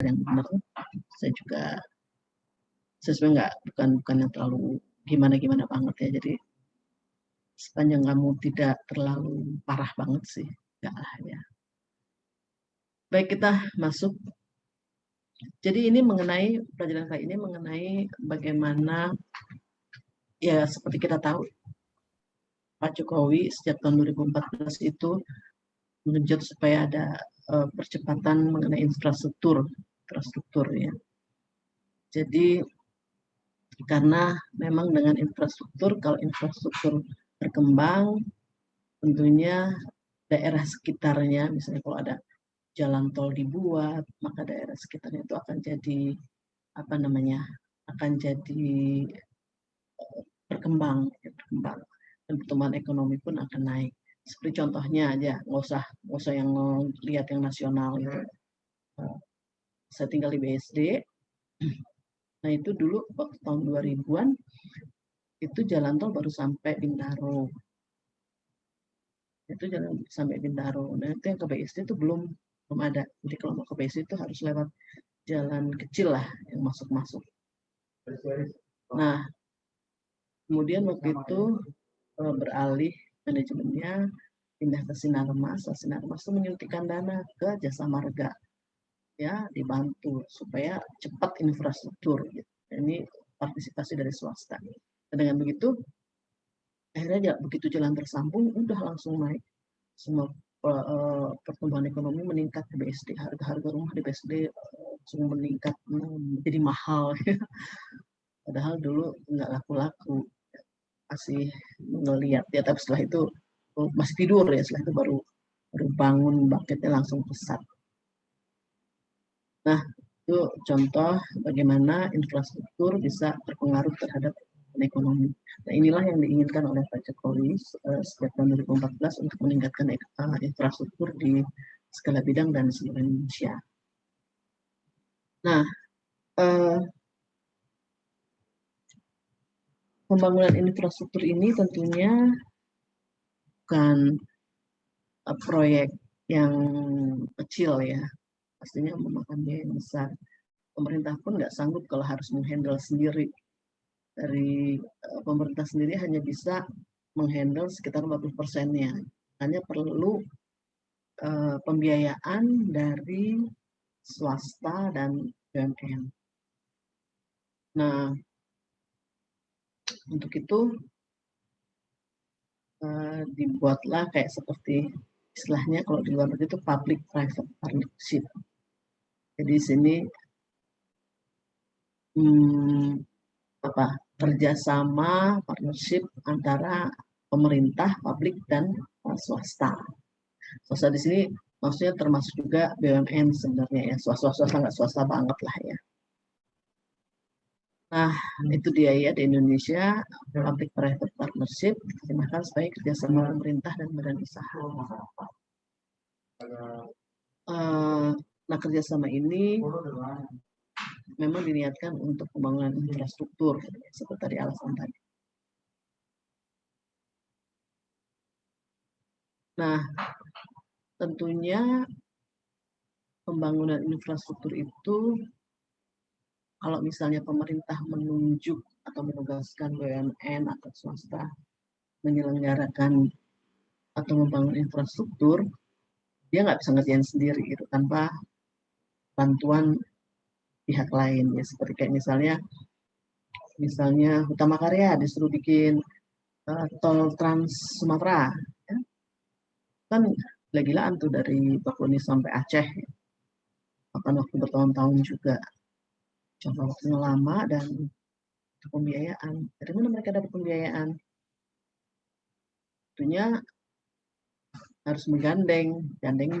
yang benar. Saya sebenarnya bukan yang terlalu gimana banget ya. Jadi sepanjang kamu tidak terlalu parah banget sih, enggak lah ya. Baik, kita masuk. Jadi ini pelajaran kali ini mengenai bagaimana, ya seperti kita tahu, Pak Jokowi sejak tahun 2014 itu mengenjot supaya ada percepatan mengenai infrastruktur ya. Jadi karena memang dengan kalau infrastruktur berkembang, tentunya daerah sekitarnya, misalnya kalau ada jalan tol dibuat, maka daerah sekitarnya itu akan jadi berkembang dan pertumbuhan ekonomi pun akan naik. Seperti contohnya aja, nggak usah yang lihat yang nasional gitu. Saya tinggal di BSD. Nah itu dulu waktu tahun 2000-an itu jalan tol baru sampai Bintaro. Itu jalan sampai Bintaro. Nah itu yang ke BSD itu belum ada. Jadi kalau mau ke BSD itu harus lewat jalan kecil lah yang masuk. Nah kemudian waktu itu beralih manajemennya, pindah ke Sinarmas. Sinarmas itu menyuntikkan dana ke Jasa Marga, ya dibantu supaya cepat infrastruktur. Gitu. Ini partisipasi dari swasta. Dan dengan begitu, akhirnya begitu jalan tersambung, udah langsung naik. Semua pertumbuhan ekonomi meningkat di BSD. Harga rumah di BSD langsung meningkat, jadi mahal. Padahal dulu nggak laku-laku. Masih ngelihat ya, tapi setelah itu masih tidur ya, setelah itu baru bangun bangkitnya langsung pesat. Nah itu contoh bagaimana infrastruktur bisa berpengaruh terhadap ekonomi. Nah inilah yang diinginkan oleh Pak Jokowi sejak tahun 2014 untuk meningkatkan infrastruktur di segala bidang dan seluruh Indonesia. Nah pembangunan infrastruktur ini tentunya bukan proyek yang kecil ya, pastinya memakan biaya yang besar. Pemerintah pun nggak sanggup kalau harus menghandle sendiri. Dari pemerintah sendiri hanya bisa menghandle sekitar 40%-nya. Hanya perlu pembiayaan dari swasta dan BUMN. Nah, untuk itu dibuatlah kayak seperti istilahnya kalau di luar negeri itu public private partnership. Jadi di sini kerjasama partnership antara pemerintah, publik dan swasta. Swasta di sini maksudnya termasuk juga BUMN sebenarnya ya, swasta nggak swasta banget lah ya. Nah itu dia ya, di Indonesia public private partnership diterjemahkan sebagai kerjasama pemerintah dan badan usaha. Nah kerjasama ini memang diniatkan untuk pembangunan infrastruktur seperti tadi alasan tadi. Nah tentunya pembangunan infrastruktur itu kalau misalnya pemerintah menunjuk atau menugaskan BUMN atau swasta menyelenggarakan atau membangun infrastruktur, dia nggak bisa ngerjain sendiri gitu tanpa bantuan pihak lain ya, seperti kayak misalnya Hutama Karya disuruh bikin tol Trans Sumatera, ya. Kan gila-gilaan tuh dari Bakuni sampai Aceh, akan waktu bertahun-tahun juga, jangka waktunya lama dan pembiayaan. Dari mana mereka dapat pembiayaan? Tentunya harus menggandeng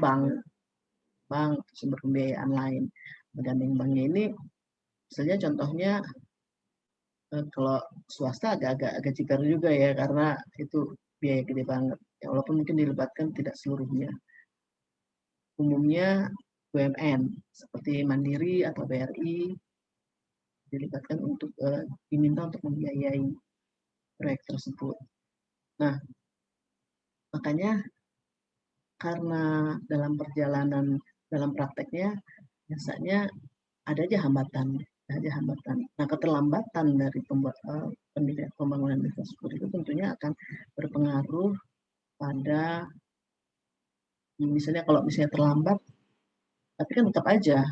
bank sumber pembiayaan lain. Menggandeng banknya ini, misalnya contohnya kalau swasta agak jiper juga ya, karena itu biaya gede banget. Ya, walaupun mungkin dilibatkan tidak seluruhnya. Umumnya BUMN seperti Mandiri atau BRI dilibatkan untuk diminta untuk membiayai proyek tersebut. Nah, makanya karena dalam prakteknya biasanya ada aja hambatan, ada aja hambatan. Nah, keterlambatan dari pembangunan infrastruktur itu tentunya akan berpengaruh pada misalnya kalau misalnya terlambat, tapi kan tetap aja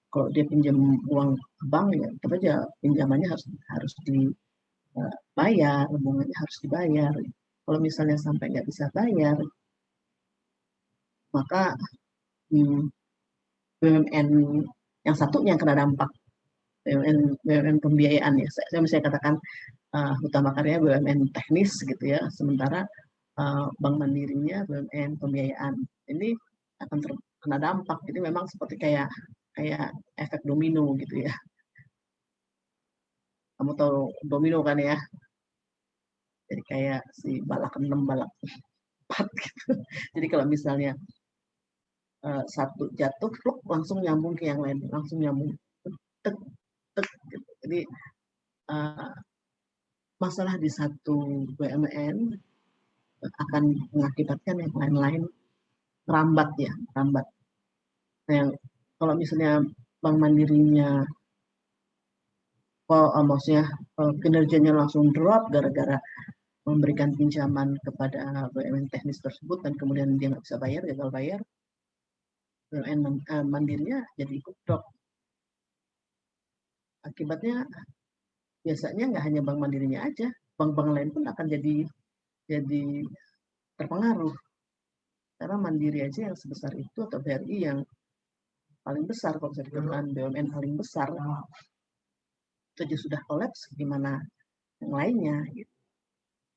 kalau dia pinjam uang ke bank ya tetap aja pinjamannya harus dibayar, bunganya harus dibayar. Kalau misalnya sampai nggak bisa bayar, maka BUMN yang satunya yang kena dampak, BUMN pembiayaan ya. Saya misalnya katakan utama karya BUMN teknis gitu ya, sementara Bank Mandirinya BUMN pembiayaan. Ini akan terkena dampak. Jadi memang seperti kayak efek domino gitu ya. Kamu tahu domino kan ya? Jadi kayak si balak 6, balak 4 gitu. Jadi kalau misalnya satu jatuh, langsung nyambung ke yang lain, langsung nyambung. Tek, tek, gitu. Jadi masalah di satu BUMN akan mengakibatkan yang lain-lain merambat ya, merambat. Nah, yang kalau misalnya Bank Mandirinya maksudnya kinerjanya langsung drop gara-gara memberikan pinjaman kepada BUMN teknis tersebut dan kemudian dia nggak bisa bayar, gagal bayar, BUMN Mandirinya jadi ikut drop. Akibatnya biasanya nggak hanya Bank Mandirinya aja, bank-bank lain pun akan jadi terpengaruh. Karena Mandiri aja yang sebesar itu atau BRI yang paling besar, kalau bisa dikatakan BUMN paling besar, itu aja sudah kolaps, gimana yang lainnya gitu.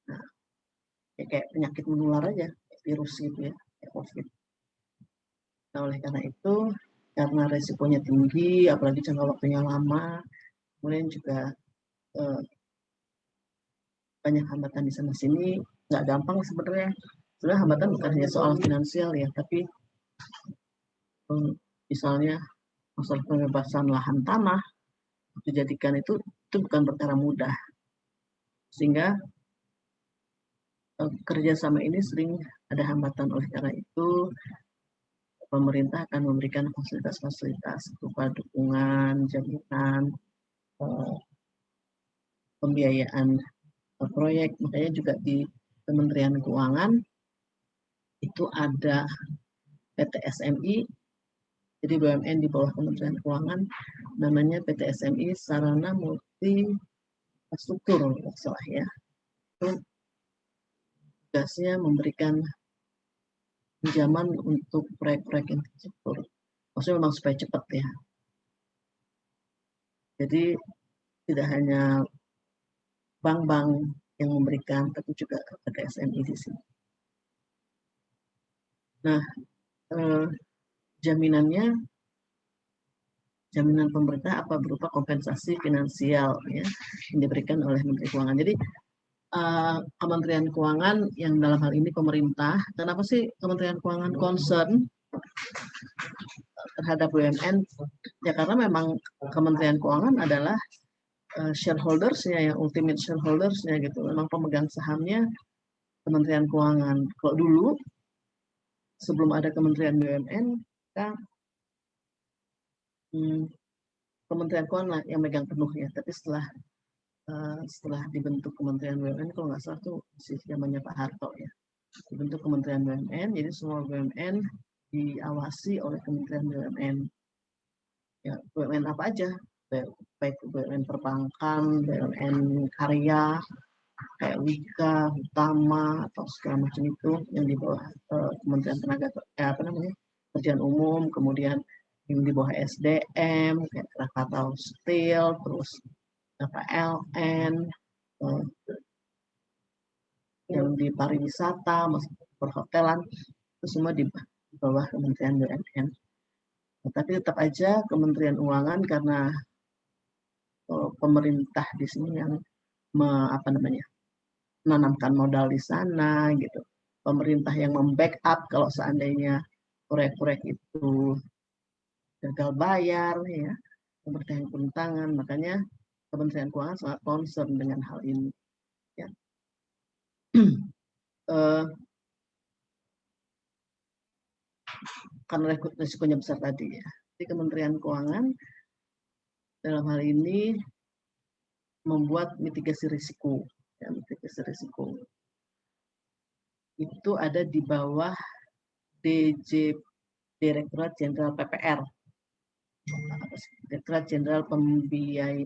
Nah, kayak penyakit menular aja, virus gitu ya, kayak COVID. Nah, oleh karena itu, karena resikonya tinggi, apalagi jangka waktunya lama, kemudian juga banyak hambatan di sana sini, nggak gampang sebenarnya. Sebenarnya hambatan bukan hanya soal finansial ya, tapi misalnya masalah pembebasan lahan tanah dijadikan itu bukan perkara mudah, sehingga kerjasama ini sering ada hambatan. Oleh karena itu pemerintah akan memberikan fasilitas-fasilitas berupa dukungan, jaminan, pembiayaan proyek. Makanya juga di Kementerian Keuangan itu ada PT SMI, jadi BUMN di bawah Kementerian Keuangan, namanya PT SMI Sarana Multi Struktur, salah ya. Itu tugasnya memberikan pinjaman untuk proyek-proyek infrastruktur. Maksudnya memang supaya cepat ya. Jadi tidak hanya bank-bank yang memberikan, tapi juga PT SMI di sini. Nah, jaminan pemerintah apa berupa kompensasi finansial ya yang diberikan oleh Menteri Keuangan. Jadi Kementerian Keuangan yang dalam hal ini pemerintah, kenapa sih Kementerian Keuangan concern terhadap BUMN? Ya karena memang Kementerian Keuangan adalah shareholders-nya, yang ultimate shareholders-nya gitu. Memang pemegang sahamnya Kementerian Keuangan. Kalau dulu sebelum ada Kementerian BUMN, kan Kementerian Keuangan yang megang penuh ya. Tapi setelah dibentuk Kementerian BUMN, kalau nggak salah tuh masih zamannya Pak Harto ya. Dibentuk Kementerian BUMN, jadi semua BUMN diawasi oleh Kementerian BUMN. Ya, BUMN apa aja? Baik BUMN perbankan, BUMN karya, kayak Wika, Utama, atau segala macam itu yang di bawah Kementerian Kerjaan Umum, kemudian yang di bawah SDM, kayak Krakatau Steel, terus PLN, yang di pariwisata, perhotelan, itu semua di bawah Kementerian BUMN. Tapi tetap aja Kementerian Keuangan karena pemerintah di sini yang menanamkan modal di sana gitu. Pemerintah yang membackup kalau seandainya proyek-proyek itu gagal bayar ya, pemerintah yang turun tangan. Makanya Kementerian Keuangan sangat concern dengan hal ini. Ya. Karena risikonya besar tadi ya. Di Kementerian Keuangan dalam hal ini membuat mitigasi risiko. Ya, mitigasi risiko itu ada di bawah DJ Direktorat Jenderal PPR, Direktorat Jenderal Pembiayaan.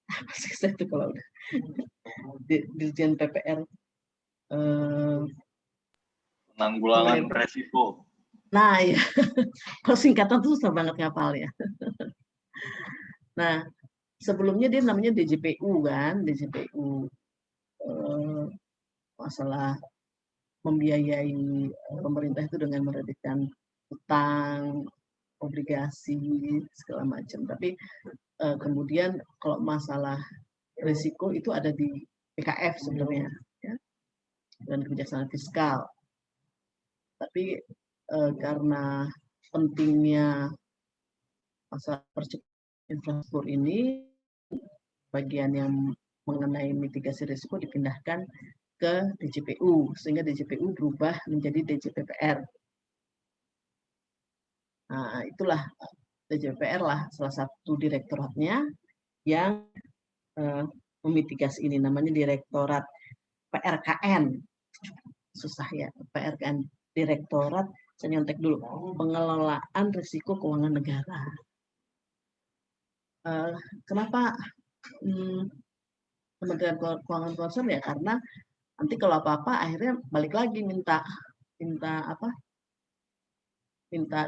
Apa sih saya itu kalau udah Dirjen PPR, penanggulangan resiko. Nah ya, kalau singkatan tuh susah banget ngapal ya. Nah, sebelumnya dia namanya DJPU kan, DJPU, masalah membiayai pemerintah itu dengan menerbitkan utang, obligasi, segala macam. Tapi kemudian kalau masalah risiko itu ada di PKF sebenarnya, ya, dan kebijaksanaan fiskal. Tapi karena pentingnya masalah percepatan infrastruktur ini, bagian yang mengenai mitigasi risiko dipindahkan ke DJPU, sehingga DJPU berubah menjadi DJPPR. Nah, itulah DJPPR lah salah satu direktoratnya yang memitigasi ini, namanya Direktorat PRKN. Susah ya, PRKN, Direktorat, saya nyontek dulu, Pengelolaan Risiko Keuangan Negara. Kenapa Kementerian Keuangan concern ya? Karena nanti kalau apa-apa akhirnya balik lagi minta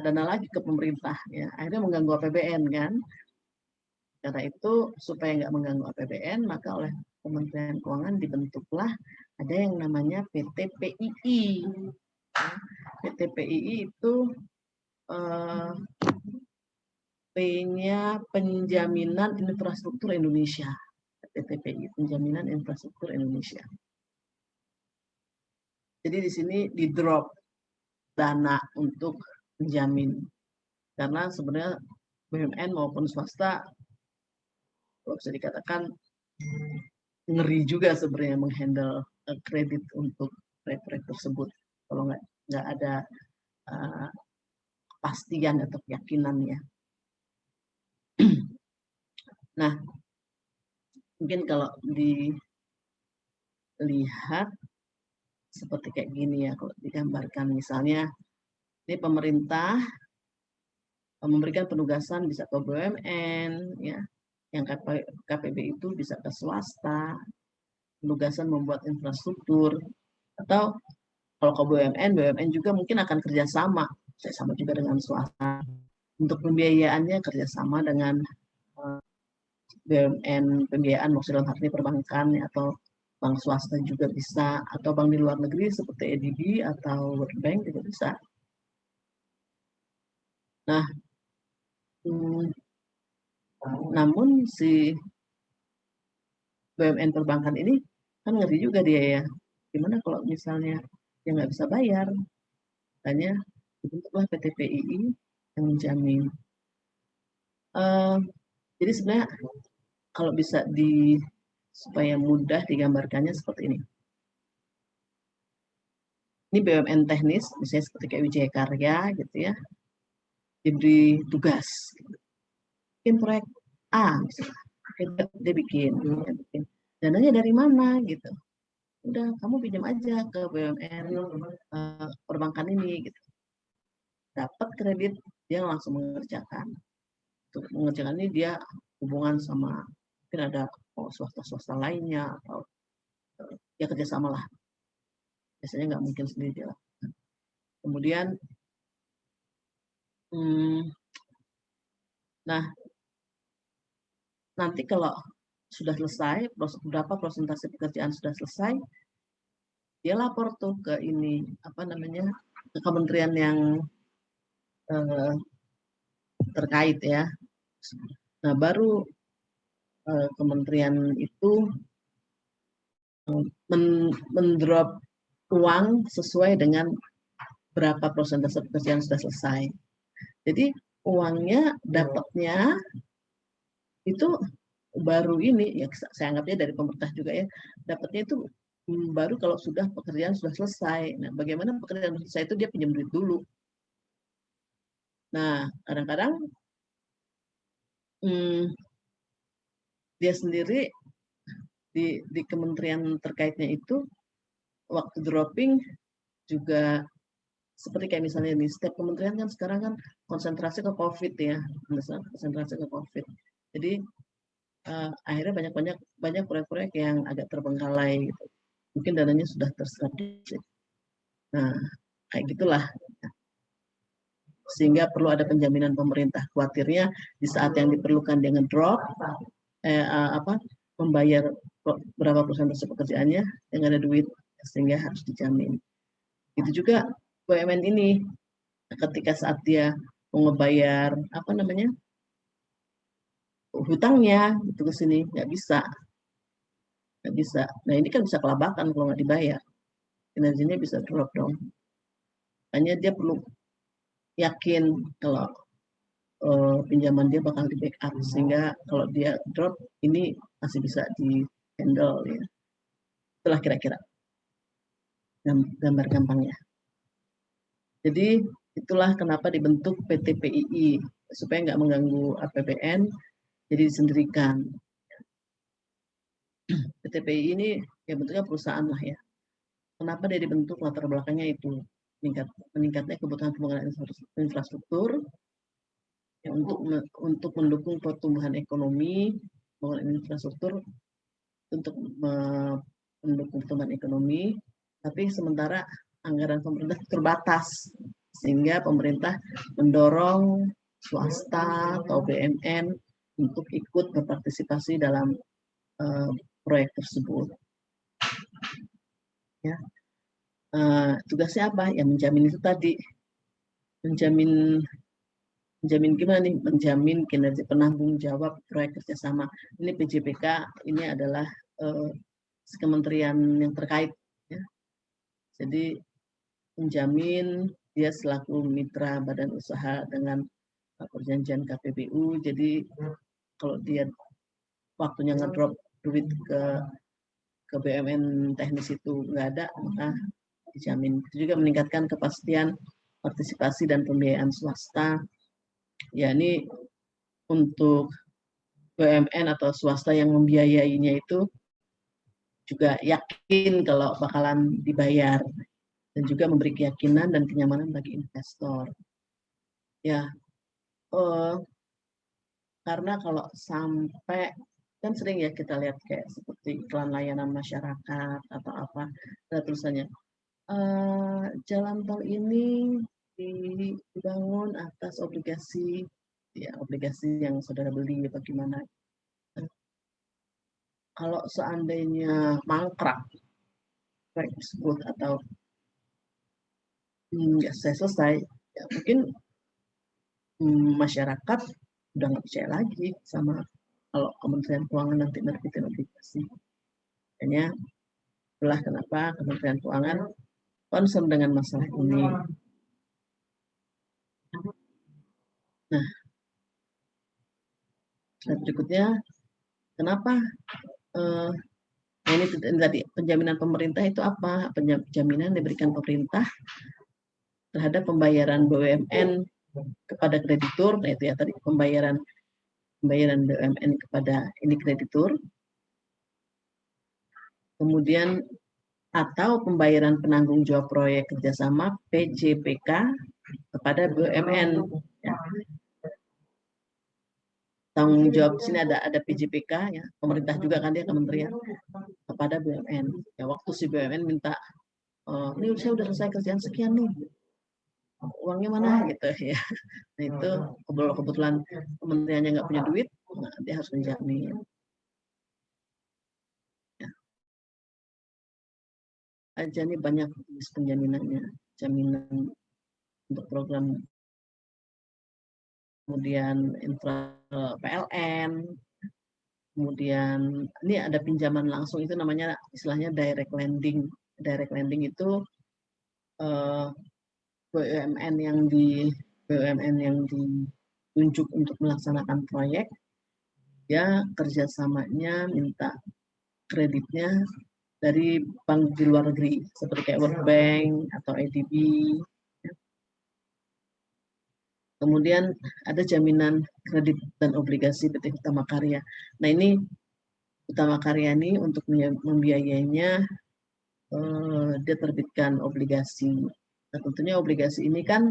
dana lagi ke pemerintah, ya akhirnya mengganggu APBN kan. Karena itu supaya nggak mengganggu APBN, maka oleh Kementerian Keuangan dibentuklah ada yang namanya PT PII. PT PII itu P-nya Penjaminan Infrastruktur Indonesia. PTPI, Penjaminan Infrastruktur Indonesia. Jadi di sini di drop dana untuk menjamin. Karena sebenarnya BUMN maupun swasta, kalau bisa dikatakan ngeri juga sebenarnya menghandle kredit untuk proyek-proyek tersebut. Kalau nggak ada kepastian atau keyakinannya. Nah, mungkin kalau dilihat seperti kayak gini ya, kalau digambarkan misalnya, ini pemerintah memberikan penugasan bisa ke BUMN, ya, yang KPB itu bisa ke swasta, penugasan membuat infrastruktur, atau kalau ke BUMN juga mungkin akan kerjasama, sama juga dengan swasta. Untuk pembiayaannya kerjasama dengan BUMN pembiayaan, maksudnya dalam hal ini perbankan atau bank swasta juga bisa, atau bank di luar negeri seperti EDB atau World Bank juga bisa. Nah, namun si BUMN perbankan ini kan ngeri juga dia ya. Gimana kalau misalnya dia nggak bisa bayar? Makanya dibentuklah PT PII yang menjamin. Jadi sebenarnya kalau bisa supaya mudah digambarkannya seperti ini. Ini BUMN teknis, misalnya seperti kayak Wijaya Karya gitu ya, diberi tugas, bikin proyek A, misalnya. Dia bikin, dananya dari mana gitu. Udah kamu pinjam aja ke BUMN perbankan ini gitu. Dapat kredit, dia langsung mengerjakan. Untuk mengerjakan ini dia hubungan sama mungkin ada swasta-swasta lainnya atau ya kerjasama lah. Biasanya nggak mungkin sendiri lah. Kemudian nah nanti kalau sudah selesai, berapa persentase pekerjaan sudah selesai, dia lapor tuh ke ini apa namanya, ke kementerian yang terkait ya. Nah baru kementerian itu mendrop uang sesuai dengan berapa persentase pekerjaan sudah selesai. Jadi uangnya dapatnya itu baru ini, ya saya anggapnya dari pemerintah juga ya, dapatnya itu baru kalau sudah pekerjaan sudah selesai. Nah, bagaimana pekerjaan selesai itu dia pinjam duit dulu. Nah, kadang-kadang dia sendiri di kementerian terkaitnya itu waktu dropping juga seperti kayak misalnya di setiap kementerian kan sekarang kan konsentrasi ke COVID ya, konsentrasi ke COVID. Jadi akhirnya banyak proyek-proyek yang agak terbengkalai gitu. Mungkin dananya sudah terserap. Nah, kayak gitulah. Sehingga perlu ada penjaminan pemerintah. Khawatirnya di saat yang diperlukan dia ngedrop, membayar berapa persentase pekerjaannya yang ada duit, sehingga harus dijamin. Itu juga BUMN ini ketika saat dia mau ngebayar hutangnya itu ke sini nggak bisa. Nah ini kan bisa kelabakan kalau nggak dibayar, kinerjanya bisa drop dong. Makanya dia perlu yakin kalau pinjaman dia bakal di backup sehingga kalau dia drop ini masih bisa di handle ya. Itulah kira-kira gambar gampangnya. Jadi itulah kenapa dibentuk PT PII supaya nggak mengganggu APBN, jadi disendirikan. PT PII ini ya bentuknya perusahaan lah ya. Kenapa dia dibentuk, latar belakangnya itu meningkatnya kebutuhan pembangunan infrastruktur ya, untuk mendukung pertumbuhan ekonomi, pembangunan infrastruktur untuk mendukung pertumbuhan ekonomi, tapi sementara anggaran pemerintah terbatas sehingga pemerintah mendorong swasta atau BUMN untuk ikut berpartisipasi dalam proyek tersebut. Ya, tugasnya apa? Ya menjamin itu tadi, menjamin gimana nih? Menjamin kinerja penanggung jawab proyek kerjasama. Ini PJPK ini adalah kementerian yang terkait. Ya. Jadi menjamin dia selaku mitra badan usaha dengan perjanjian KPBU. Jadi kalau dia waktunya ngedrop duit ke BUMN teknis itu nggak ada, maka dijamin. Itu juga meningkatkan kepastian partisipasi dan pembiayaan swasta. Ya ini untuk BUMN atau swasta yang membiayainya itu juga yakin kalau bakalan dibayar dan juga memberi keyakinan dan kenyamanan bagi investor. Ya, karena kalau sampai kan sering ya kita lihat kayak seperti iklan layanan masyarakat atau apa, ada tulisannya jalan tol ini dibangun atas obligasi, ya obligasi yang saudara beli bagaimana. Kalau seandainya mangkrak proyek tersebut atau nggak selesai, ya mungkin masyarakat udah nggak percaya lagi sama kalau Kementerian Keuangan nanti nerbitin obligasi. Makanya itulah kenapa Kementerian Keuangan concern dengan masalah ini. Nah, berikutnya, kenapa ini tadi penjaminan pemerintah itu apa? Penjaminan diberikan pemerintah terhadap pembayaran BUMN kepada kreditur, nah itu ya tadi pembayaran BUMN kepada ini kreditur, kemudian atau pembayaran penanggung jawab proyek kerjasama PJPK kepada BUMN. Ya. Tanggung jawab sini ada PJPK ya, pemerintah juga kan dia kementerian kepada BUMN. Ya waktu si BUMN minta, ini saya udah selesai kerjaan sekian nih, uangnya mana gitu ya. Nah itu kebetulan kementeriannya nggak punya duit, nah, dia harus menjamin. Ya. Aja nih banyak penjaminannya, jaminan untuk program, kemudian infra PLN, kemudian ini ada pinjaman langsung itu namanya istilahnya direct lending. Direct lending itu BUMN yang ditunjuk untuk melaksanakan proyek, ya kerjasamanya minta kreditnya dari bank di luar negeri seperti kayak World Bank atau IDB. Kemudian ada jaminan kredit dan obligasi PT Hutama Karya. Nah ini Hutama Karya ini untuk membiayainya dia terbitkan obligasi. Nah tentunya obligasi ini kan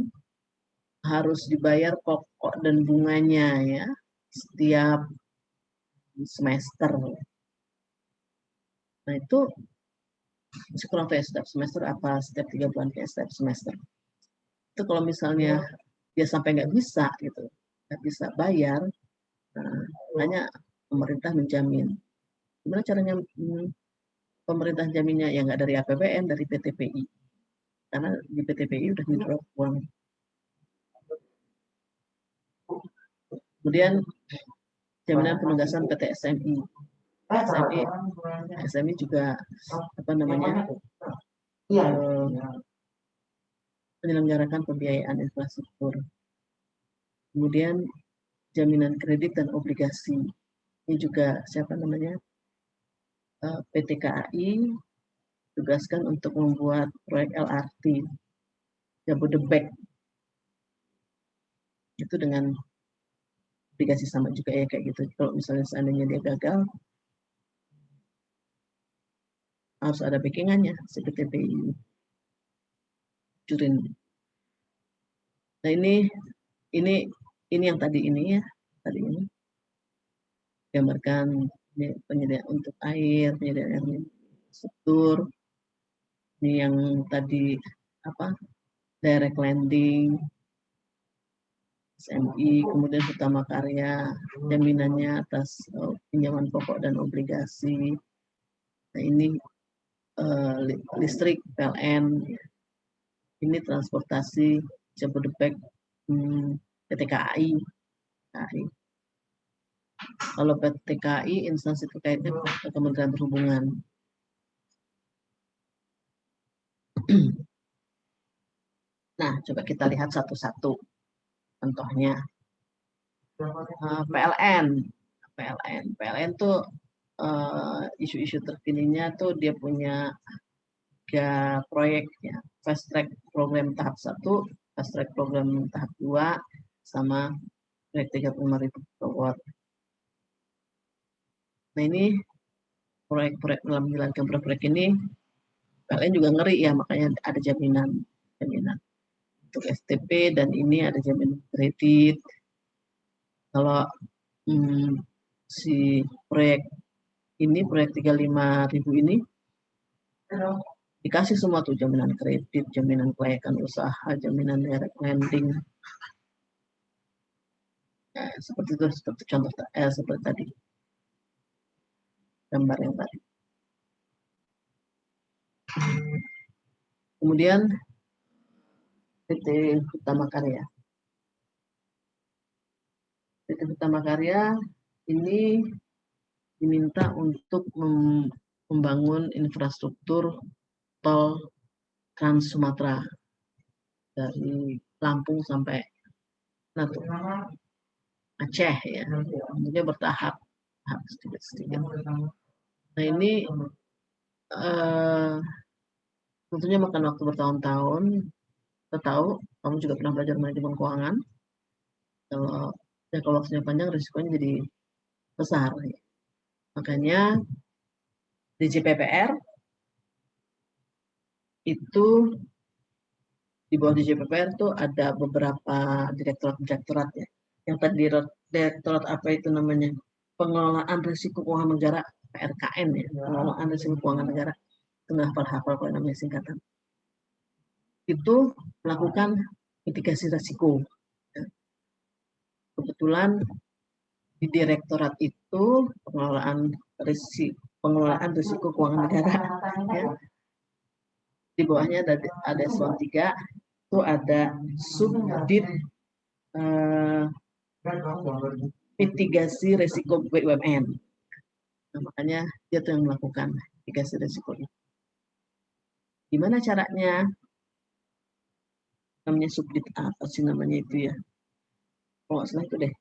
harus dibayar pokok dan bunganya ya setiap semester. Nah itu kurang tahu ya setiap semester apa setiap 3 bulan kayak setiap semester. Itu kalau misalnya dia sampai nggak bisa gitu, nggak bisa bayar, nah, hanya pemerintah menjamin. Gimana caranya pemerintah jaminnya? Ya nggak dari APBN, dari PTPI. Karena di PTPI udah di-drop uang. Kemudian jaminan penugasan PT SMI. SMI juga apa namanya menyelenggarakan pembiayaan infrastruktur. Kemudian jaminan kredit dan obligasi. Ini juga siapa namanya PT KAI tugaskan untuk membuat proyek LRT Jabodebek. Itu dengan obligasi sama juga ya kayak gitu. Kalau misalnya seandainya dia gagal, harus ada backingannya CPTPI. Curin. Nah ini yang tadi ini ya, tadi ini gambarkan penyediaan untuk air, penyediaan air infrastruktur. Ini yang tadi apa? Direct lending, SMI, kemudian Hutama Karya, jaminannya atas pinjaman pokok dan obligasi. Nah ini listrik PLN, ini transportasi Jabodebek PT KAI. Kalau PT KAI instansi terkaitnya Kementerian Perhubungan. Nah, coba kita lihat satu-satu contohnya. PLN tuh isu-isu terkininya tuh dia punya 3 proyek ya, fast track program tahap 1, fast track program tahap 2, sama proyek 35.000 kilowatt. Nah ini proyek-proyek dalam menjalankan proyek ini PLN juga ngeri ya, makanya ada jaminan untuk STP dan ini ada jaminan kredit. Kalau si proyek 35.000 ini dikasih semua tuh jaminan kredit, jaminan kelayakan usaha, jaminan direct lending. Seperti itu, seperti contoh seperti tadi gambar yang tadi. Kemudian PT Hutama Karya. PT Hutama Karya ini diminta untuk membangun infrastruktur tol Trans Sumatera dari Lampung sampai Aceh ya, tentunya bertahap, sedikit-sedikit. Nah ini tentunya makan waktu bertahun-tahun. Kita tahu, kamu juga pernah belajar manajemen keuangan. Kalau waktunya panjang, risikonya jadi besar. Makanya DJPPR itu di bawah DJPPR itu ada beberapa direktorat ya. Yang tadi direktorat apa itu namanya? Pengelolaan risiko keuangan negara, PRKN ya. Pengelolaan risiko keuangan negara. Itu nggak hafal-hafal kalau namanya singkatan. Itu melakukan mitigasi risiko. Kebetulan di direktorat itu pengelolaan risiko keuangan negara ya. Di bawahnya ada eselon 3 itu ada subdit mitigasi risiko BUMN. Nah, makanya dia tuh yang melakukan mitigasi risiko itu. Gimana caranya? Namanya subdit apa sih namanya itu ya? Kalau salah itu deh.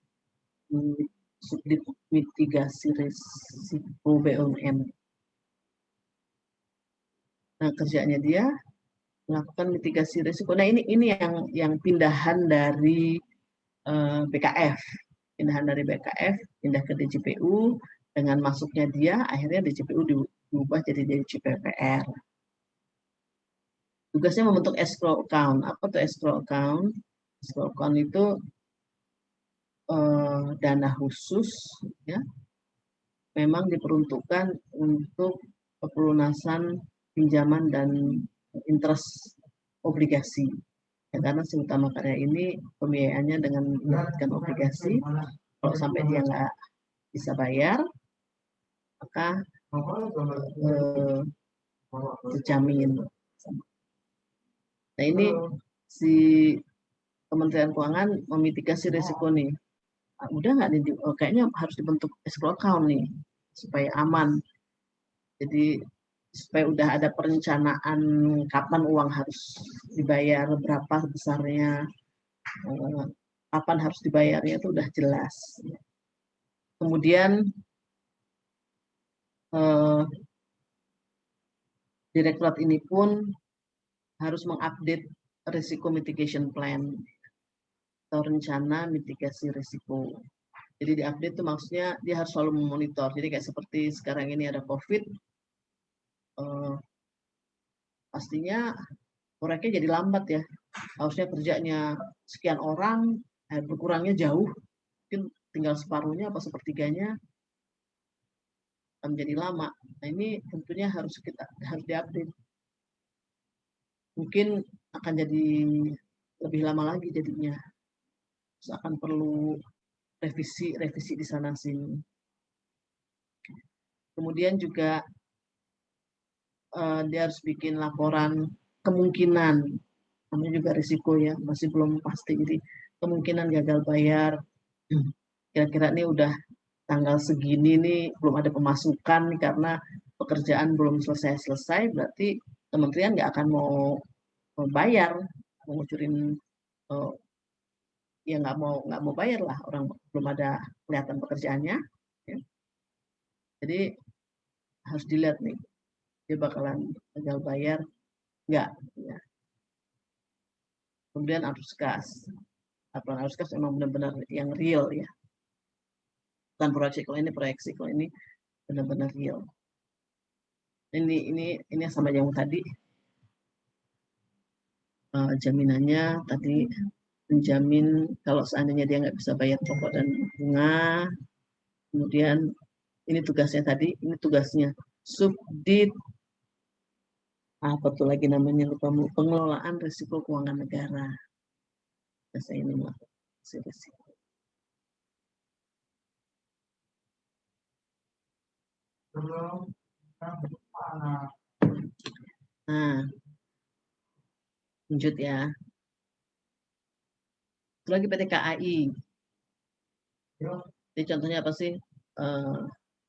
Subdit mitigasi risiko BUMN. Nah, kerjanya dia melakukan mitigasi risiko. Nah, ini yang pindahan dari BKF, pindahan dari BKF pindah ke DJPU, dengan masuknya dia akhirnya DJPU diubah jadi DJPPR. Tugasnya membentuk escrow account. Apa tuh escrow account? Escrow account itu dana khusus, ya, memang diperuntukkan untuk pelunasan pinjaman dan interest obligasi. Ya, karena si Utama Karya ini pembiayaannya dengan menerbitkan obligasi. Kalau sampai dia nggak bisa bayar, maka dijamin. Nah, ini si Kementerian Keuangan memitigasi risiko nih. Udah nggak nih, kayaknya harus dibentuk escrow account nih supaya aman. Jadi supaya udah ada perencanaan kapan uang harus dibayar, berapa besarnya, kapan harus dibayarnya itu udah jelas. Kemudian Direktorat ini pun harus mengupdate risiko mitigation plan atau rencana mitigasi risiko. Jadi diupdate itu maksudnya dia harus selalu memonitor. Jadi kayak seperti sekarang ini ada COVID, pastinya proyeknya jadi lambat ya. Harusnya kerjanya sekian orang, berkurangnya jauh, mungkin tinggal separuhnya apa sepertiganya, akan menjadi lama. Nah, ini tentunya harus diupdate. Mungkin akan jadi lebih lama lagi jadinya. Terus akan perlu revisi di sana sini. Kemudian juga dia harus bikin laporan kemungkinan, namanya juga risiko ya, masih belum pasti. Jadi kemungkinan gagal bayar, kira-kira ini udah tanggal segini nih belum ada pemasukan nih karena pekerjaan belum selesai, berarti kementerian nggak akan mau bayar, mau ngucurin, ya nggak mau bayar lah, orang belum ada kelihatan pekerjaannya. Ya. Jadi harus dilihat nih, dia bakalan gagal bayar nggak. Ya. Kemudian arus kas. Laporan arus kas memang benar-benar yang real ya. Bukan proyeksi, kalau ini benar-benar real. Ini sama yang tadi. Jaminannya tadi menjamin kalau seandainya dia nggak bisa bayar pokok dan bunga. Kemudian ini tugasnya tadi, ini tugasnya Subdit, apa tuh lagi namanya, lupa, pengelolaan risiko keuangan negara. Saya ini melakukan risiko. Nah, lanjut ya. Itu lagi PT KAI. Jadi contohnya apa sih?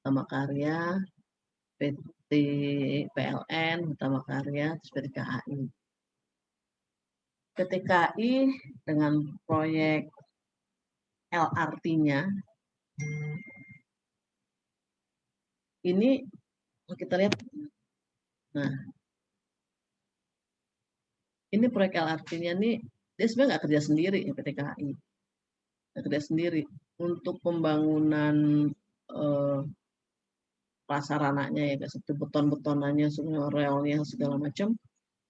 Utama Karya, PT PLN, Utama Karya, terus PT KAI. PT KAI dengan proyek LRT-nya, ini kita lihat, nah ini proyek LRT-nya nih, dia sebenarnya nggak kerja sendiri ya PT KAI, nggak kerja sendiri. Untuk pembangunan prasarananya ya, seperti beton-betonannya, semua relnya segala macam,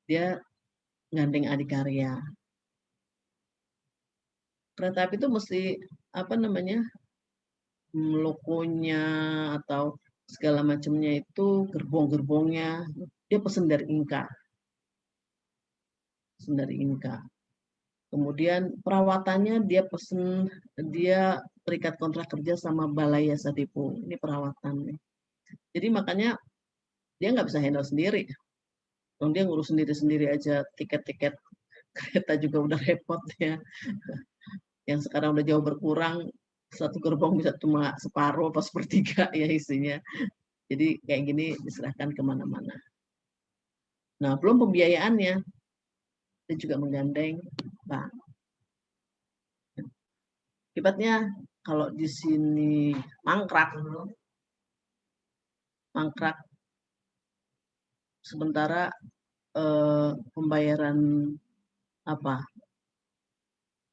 dia gandeng Adikarya. Kereta api itu mesti apa namanya, lokonya atau segala macamnya itu, gerbong-gerbongnya dia pesen dari Inka. Kemudian perawatannya dia pesen, dia terikat kontrak kerja sama Balai Yasa Depo. Ini perawatannya. Jadi makanya dia nggak bisa handle sendiri. Kalau dia ngurus sendiri-sendiri aja, tiket-tiket kereta juga udah repot ya. Yang sekarang udah jauh berkurang, satu gerbong bisa cuma separuh atau sepertiga ya isinya. Jadi kayak gini diserahkan kemana-mana. Nah, belum pembiayaannya, dia juga menggandeng bank. Akibatnya kalau di sini mangkrak, sementara pembayaran apa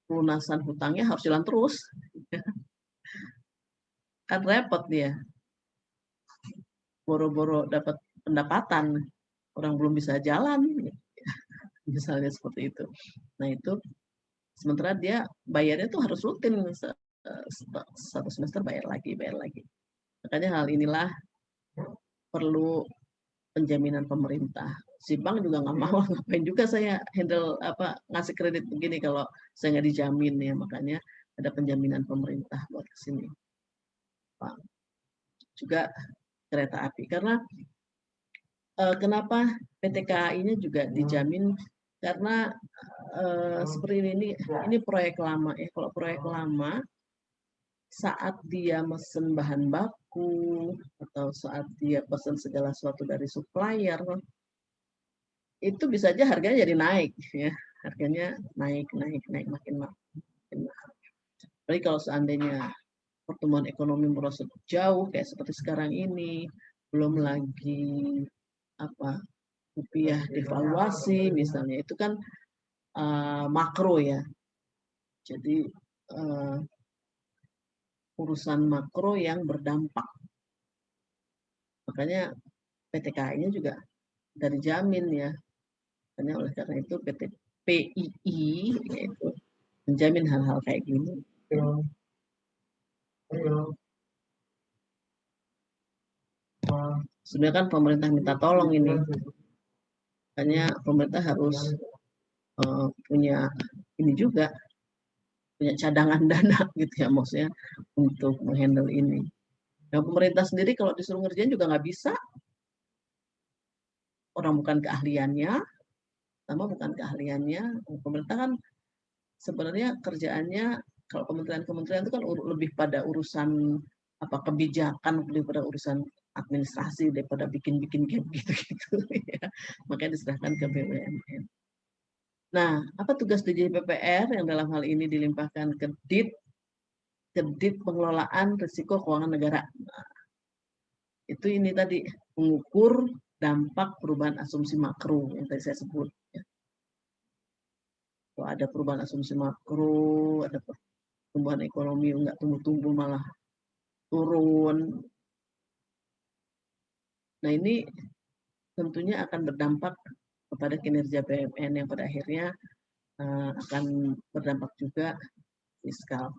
pelunasan hutangnya harus jalan terus. Kan repot dia. Boro-boro dapat pendapatan, orang belum bisa jalan. Misalnya seperti itu. Nah itu, sementara dia bayarnya tuh harus rutin, satu semester bayar lagi. Makanya hal inilah perlu penjaminan pemerintah. Si bank juga nggak mau, ngapain juga saya handle ngasih kredit begini kalau saya nggak dijamin ya. Makanya ada penjaminan pemerintah buat kesini. Pak. Juga kereta api, karena kenapa PT KAI-nya juga dijamin, karena seperti ini proyek lama ya. Kalau proyek lama, saat dia mesen bahan baku atau saat dia pesan segala sesuatu dari supplier, itu bisa aja harganya jadi naik ya. Harganya naik makin mahal. Tapi kalau seandainya pertumbuhan ekonomi merosot jauh kayak seperti sekarang ini, belum lagi rupiah devaluasi misalnya, itu kan makro ya. Jadi urusan makro yang berdampak. Makanya PT KAI-nya juga dari jamin ya. Makanya oleh karena itu PT PII yaitu menjamin hal-hal kayak gini. Sebenarnya kan pemerintah minta tolong ini. Makanya pemerintah harus punya ini juga, punya cadangan dana gitu ya, maksudnya untuk menghandle ini. Nah, pemerintah sendiri kalau disuruh ngerjain juga nggak bisa. Orang bukan keahliannya, bukan keahliannya. Pemerintah kan sebenarnya kerjaannya, kalau kementerian-kementerian itu kan lebih pada urusan kebijakan, lebih pada urusan administrasi daripada bikin-bikin game gitu-gitu ya. Makanya diserahkan ke BUMN. Nah, apa tugas DJPPR yang dalam hal ini dilimpahkan ke DIT pengelolaan risiko keuangan negara. Nah, itu ini tadi mengukur dampak perubahan asumsi makro yang tadi saya sebut. Ya. Kalau ada perubahan asumsi makro, ada pertumbuhan ekonomi nggak tumbuh-tumbuh malah turun. Nah ini tentunya akan berdampak kepada kinerja BUMN yang pada akhirnya akan berdampak juga fiskal.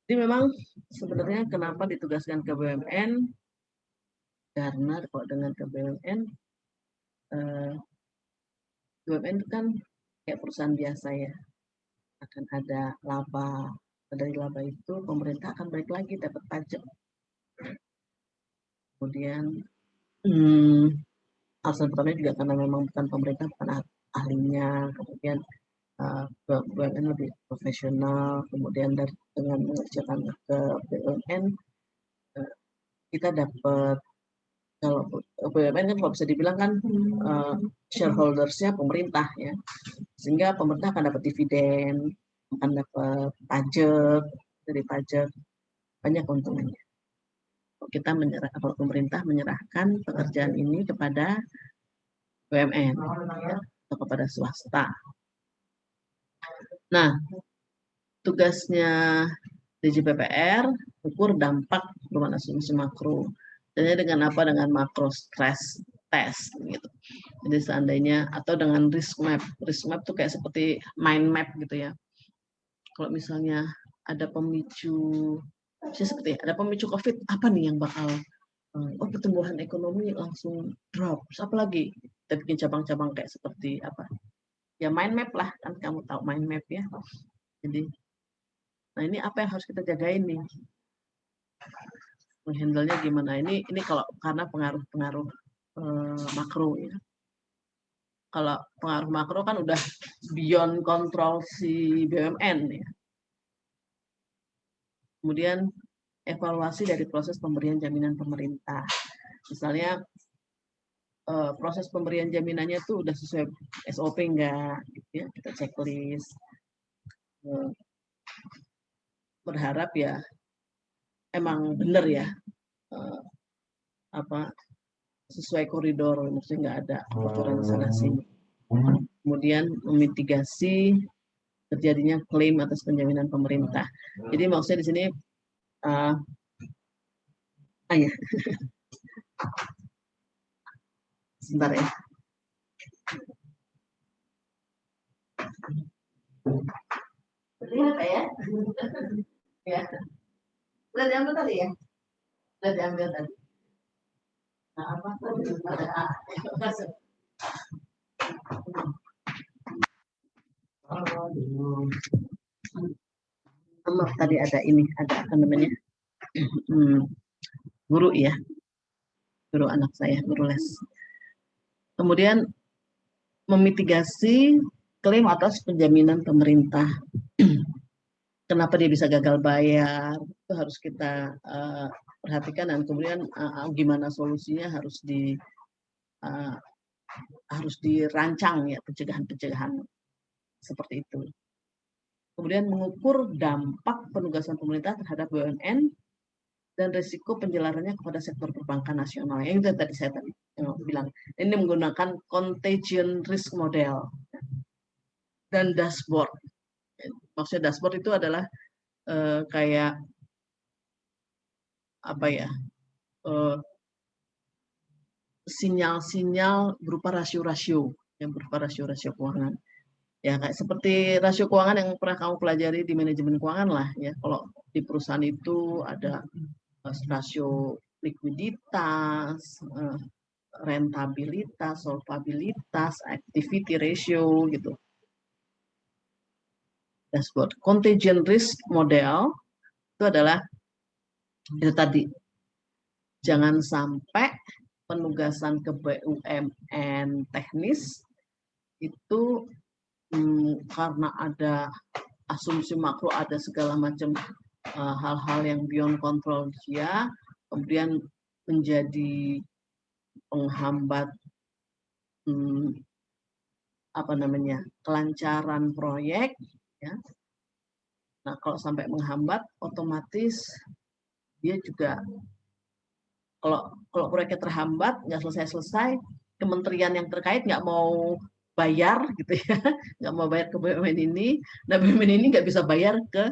Jadi memang sebenarnya kenapa ditugaskan ke BUMN? Karena kalau dengan ke BUMN, BUMN itu kan kayak perusahaan biasa ya, akan ada laba. Dari laba itu pemerintah akan balik lagi dapat pajak. Kemudian alasan pertama juga karena memang bukan pemerintah, bukan ahlinya. Kemudian BUMN lebih profesional. Kemudian dengan mengerjakan ke BUMN, kita dapat, kalau BUMN kan kalau bisa dibilang kan shareholdersnya pemerintah ya, sehingga pemerintah akan dapat dividen, akan dapat pajak, dari pajak banyak keuntungannya. Kalau pemerintah menyerahkan pekerjaan ini kepada BUMN ya, atau kepada swasta. Nah, tugasnya DJPPR ukur dampak perubahan asumsi makro. Dan dengan apa? Dengan makro stress test gitu. Jadi seandainya, atau dengan risk map. Risk map tuh kayak seperti mind map gitu ya. Kalau misalnya ada pemicu, seperti ada pemicu COVID, apa nih yang bakal pertumbuhan ekonomi langsung drop. Terus apa lagi? Kita bikin cabang-cabang kayak seperti apa? Ya mind map lah, kan kamu tahu mind map ya. Jadi, nah ini apa yang harus kita jagain nih? Menghandle-nya gimana? Ini kalau karena pengaruh-pengaruh makro ya. Kalau pengaruh makro kan udah beyond kontrol si BUMN ya. Kemudian evaluasi dari proses pemberian jaminan pemerintah. Misalnya proses pemberian jaminannya tuh udah sesuai SOP enggak, gitu ya, kita checklist. Berharap ya emang benar ya sesuai koridor, maksudnya nggak ada kebocoran sana sini. Kemudian memitigasi terjadinya klaim atas penjaminan pemerintah. Jadi maksudnya di sini ya. Sebentar ya. Lihat ya. Ya. Sudah diambil tadi ya? Sudah diambil tadi. Nah, apa? Ada A. Tadi ada ini, ada apa namanya? Guru ya. Guru anak saya, guru les. Kemudian memitigasi klaim atas penjaminan pemerintah. Kenapa dia bisa gagal bayar? Itu harus kita perhatikan, dan kemudian gimana solusinya harus dirancang ya, pencegahan seperti itu. Kemudian mengukur dampak penugasan pemerintah terhadap BUMN dan risiko penjelarannya kepada sektor perbankan nasional. Yang itu tadi saya bilang. Ini menggunakan contagion risk model dan dashboard. Maksudnya dashboard itu adalah kayak apa ya? Sinyal-sinyal berupa rasio-rasio, yang berupa rasio-rasio keuangan. Ya, kayak seperti rasio keuangan yang pernah kamu pelajari di manajemen keuangan lah ya. Kalau di perusahaan itu ada rasio likuiditas, rentabilitas, solvabilitas, activity ratio gitu. Dashboard. Contagion risk model itu adalah itu tadi. Jangan sampai penugasan ke BUMN teknis itu karena ada asumsi makro, ada segala macam hal-hal yang beyond control dia, kemudian menjadi penghambat kelancaran proyek ya. Nah, kalau sampai menghambat, otomatis dia juga kalau proyeknya terhambat, nggak selesai, kementerian yang terkait nggak mau bayar gitu ya, nggak mau bayar ke BUMN ini, nah BUMN ini nggak bisa bayar ke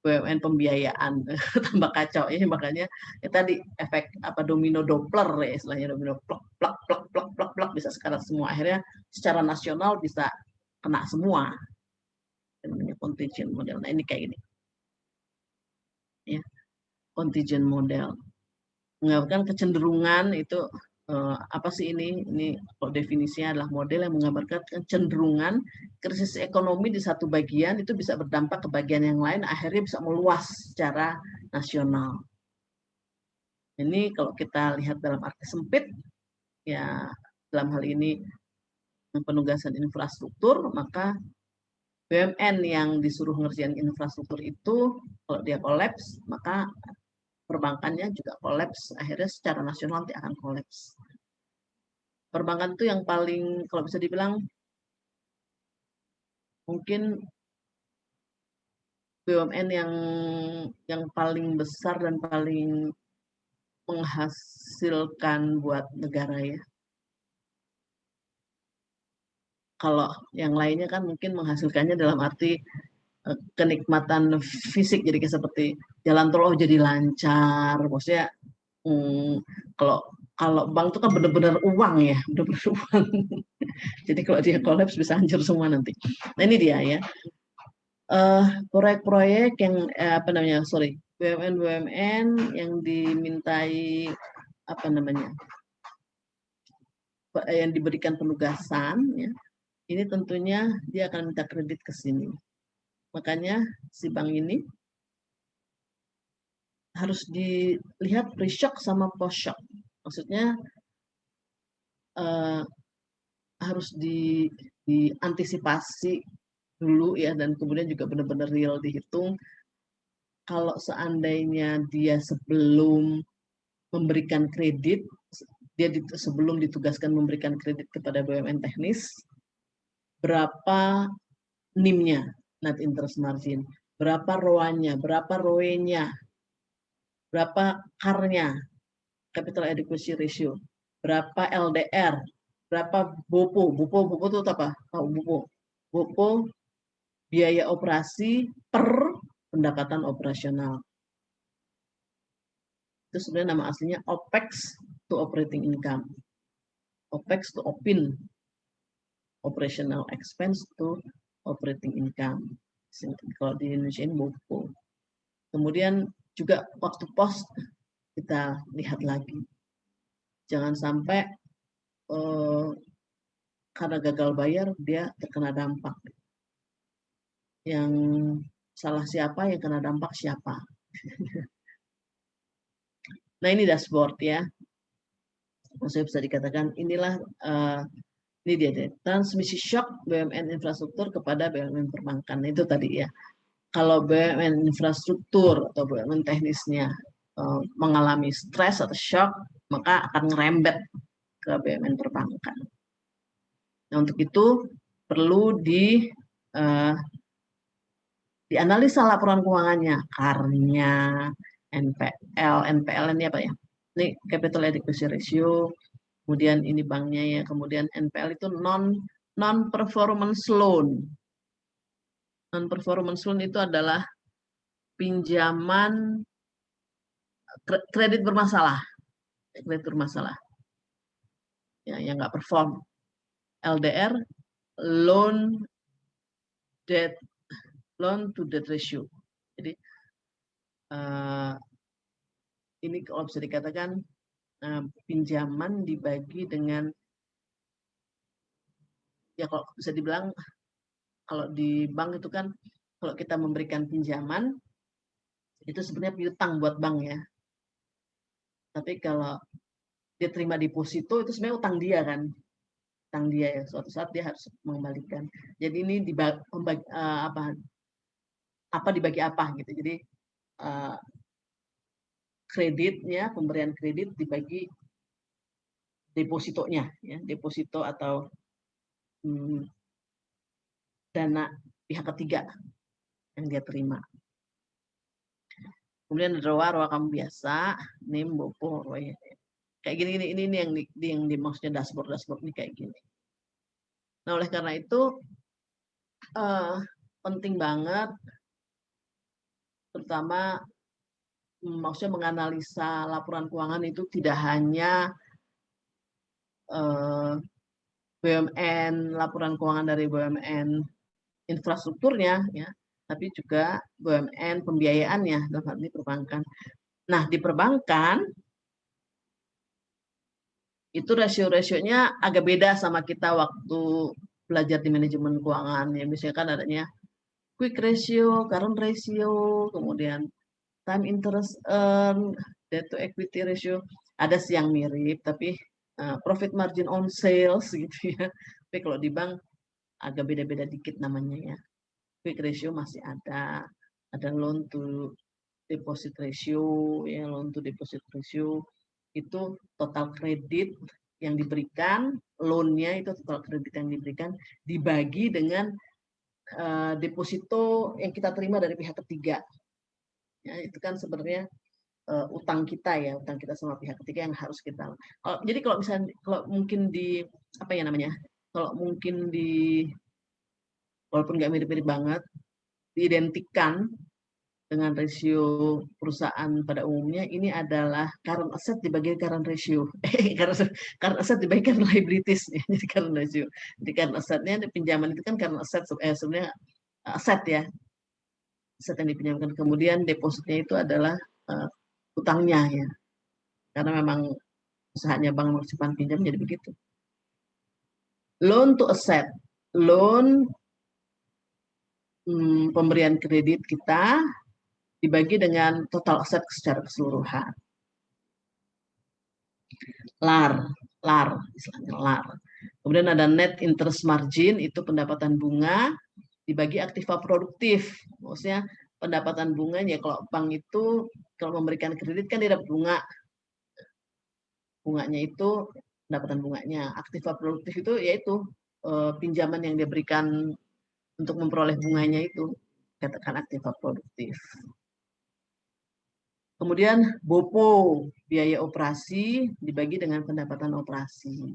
BUMN pembiayaan, tambah kacau ya. Makanya tadi efek domino Doppler ya, istilahnya domino plak plak plak plak plak plak, bisa sekarang semua, akhirnya secara nasional bisa kena semua. Namanya contingent model. Nah ini kayak gini ya, contingent model menggambarkan kecenderungan itu apa sih ini kalau definisinya adalah model yang menggambarkan kecenderungan krisis ekonomi di satu bagian itu bisa berdampak ke bagian yang lain, akhirnya bisa meluas secara nasional. Ini kalau kita lihat dalam arti sempit ya, dalam hal ini penugasan infrastruktur, maka BUMN yang disuruh ngerjain infrastruktur itu kalau dia kolaps, maka perbankannya juga kolaps, akhirnya secara nasional nanti akan kolaps. Perbankan itu yang paling, kalau bisa dibilang, mungkin BUMN yang paling besar dan paling menghasilkan buat negara ya. Kalau yang lainnya kan mungkin menghasilkannya dalam arti kenikmatan fisik, jadi seperti jalan tol jadi lancar, maksudnya kalau bank itu kan benar-benar uang ya, benar-benar uang. Jadi kalau dia kolaps bisa hancur semua nanti. Nah ini dia ya, proyek-proyek yang BUMN yang dimintai yang diberikan penugasan ya, ini tentunya dia akan minta kredit ke sini. Makanya si bank ini harus dilihat pre-shock sama post-shock. Maksudnya harus diantisipasi dulu ya, dan kemudian juga benar-benar real dihitung. Kalau seandainya dia sebelum memberikan kredit, dia sebelum ditugaskan memberikan kredit kepada BUMN teknis, berapa NIM-nya, net interest margin, berapa ROA-nya, berapa ROE-nya, berapa CAR-nya, capital adequacy ratio, berapa LDR, berapa BOPO. BOPO itu apa? Tahu BOPO? BOPO biaya operasi per pendapatan operasional. Itu sebenarnya nama aslinya OPEX to operating income. OPEX to OPIN, operational expense to operating income. Kalau di Indonesia ini BOPO. Kemudian juga waktu pos kita lihat lagi. Jangan sampai karena gagal bayar dia terkena dampak. Yang salah siapa, yang kena dampak siapa. Nah ini dashboard ya. Maksudnya bisa dikatakan inilah ini dia deh, transmisi shock BUMN infrastruktur kepada BUMN perbankan. Itu tadi ya. Kalau BUMN infrastruktur atau BUMN teknisnya mengalami stres atau shock, maka akan ngerembet ke BUMN perbankan. Nah, untuk itu perlu dianalisa laporan keuangannya, KAR-nya, NPL ini apa ya? Ini capital adequacy ratio, kemudian ini banknya ya, kemudian NPL itu non performance loan. Non performance loan itu adalah pinjaman kredit bermasalah, ya, yang nggak perform. LDR, loan to debt ratio. Jadi ini kalau bisa dikatakan pinjaman dibagi dengan, ya kalau bisa dibilang kalau di bank itu kan kalau kita memberikan pinjaman itu sebenarnya piutang buat bank ya. Tapi kalau dia terima deposito itu sebenarnya utang dia kan. Utang dia ya, suatu saat dia harus mengembalikan. Jadi ini dibagi apa gitu. Jadi kreditnya, pemberian kredit dibagi depositonya ya, deposito atau dana pihak ketiga yang dia terima. Kemudian ada ROA kamu biasa, NIM, BOPO, ROE. Kayak gini, ini yang dimaksudnya dashboard ini kayak gini. Nah, oleh karena itu penting banget, terutama maksudnya menganalisa laporan keuangan itu tidak hanya BUMN, laporan keuangan dari BUMN infrastrukturnya, ya, tapi juga BUMN pembiayaannya, dalam hal ini perbankan. Nah, di perbankan itu rasio-rasionya agak beda sama kita waktu belajar di manajemen keuangan. Ya, misalnya kan adanya quick ratio, current ratio, kemudian time interest earn, debt to equity ratio. Ada sih yang mirip, tapi profit margin on sales gitu ya. Tapi kalau di bank agak beda-beda dikit namanya ya. Quick ratio masih ada loan to deposit ratio, ya, loan to deposit ratio itu total kredit yang diberikan, loan-nya itu total kredit yang diberikan dibagi dengan deposito yang kita terima dari pihak ketiga. Ya, itu kan sebenarnya utang kita ya, utang kita sama pihak ketiga yang harus kita. Jadi kalau misalnya kalau mungkin di apa ya namanya? Kalau mungkin walaupun nggak mirip-mirip banget, diidentikan dengan rasio perusahaan pada umumnya, ini adalah current asset dibagi current ratio. Current asset dibagi current liabilities. Jadi current ratio. Jadi current assetnya, pinjaman itu kan current asset, sebenarnya aset ya. Aset yang dipinjamkan. Kemudian depositnya itu adalah utangnya ya. Karena memang usahanya bank simpan pinjam jadi begitu. Loan to asset. Loan pemberian kredit kita dibagi dengan total aset secara keseluruhan. LAR, istilahnya LAR. Kemudian ada net interest margin, itu pendapatan bunga dibagi aktiva produktif. Maksudnya pendapatan bunganya, kalau bank itu kalau memberikan kredit kan dia dapat bunga. Bunganya itu pendapatan bunganya. Aktiva produktif itu yaitu pinjaman yang dia berikan untuk memperoleh bunganya itu, katakan aktiva produktif. Kemudian BOPO, biaya operasi dibagi dengan pendapatan operasi.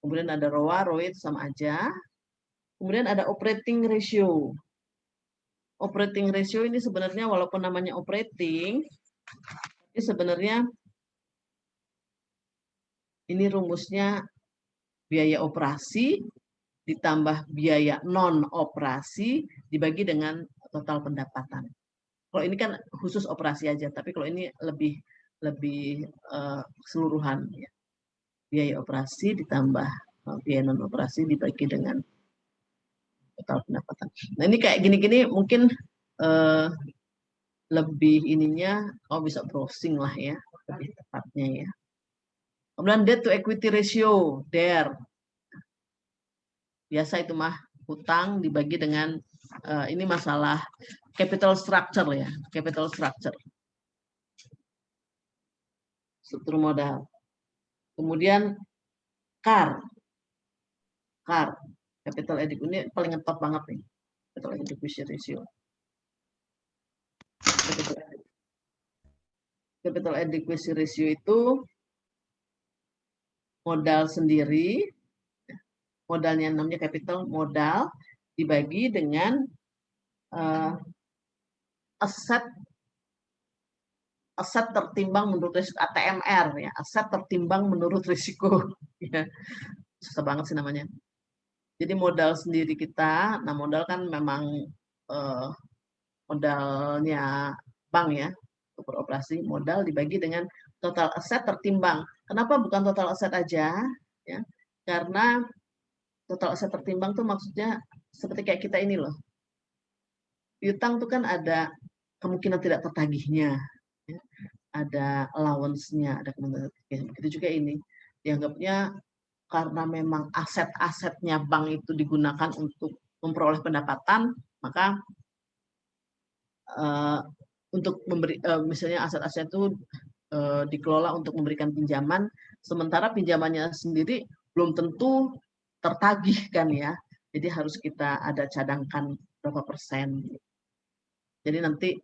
Kemudian ada ROA, ROE itu sama aja. Kemudian ada operating ratio. Operating ratio ini sebenarnya walaupun namanya operating, ini sebenarnya ini rumusnya biaya operasi ditambah biaya non-operasi dibagi dengan total pendapatan. Kalau ini kan khusus operasi aja, tapi kalau ini lebih keseluruhan. Ya. Biaya operasi ditambah biaya non-operasi dibagi dengan total pendapatan. Nah ini kayak gini-gini mungkin lebih ininya, bisa browsing lah ya, lebih tepatnya ya. Kemudian debt to equity ratio, DER. Biasa itu mah hutang dibagi dengan ini masalah capital structure ya, capital structure. Struktur modal. Kemudian CAR. Capital adequacy ini paling ngetop banget nih. Capital adequacy ratio. Capital adequacy ratio itu modal sendiri, modalnya namanya capital modal dibagi dengan aset tertimbang menurut risiko, ATMR ya, aset tertimbang menurut risiko. Ya, susah banget sih namanya. Jadi modal sendiri kita, nah modal kan memang modalnya bank ya, untuk beroperasi, modal dibagi dengan total aset tertimbang. Kenapa bukan total aset aja? Ya, karena total aset tertimbang tuh maksudnya seperti kayak kita ini loh. Piutang tuh kan ada kemungkinan tidak tertagihnya, ya. Ada allowance-nya, ada kemungkinan. Begitu juga ini. Dianggapnya karena memang aset-asetnya bank itu digunakan untuk memperoleh pendapatan, maka untuk memberi misalnya aset-aset itu dikelola untuk memberikan pinjaman, sementara pinjamannya sendiri belum tentu tertagih kan ya. Jadi harus kita ada cadangkan berapa persen. Jadi nanti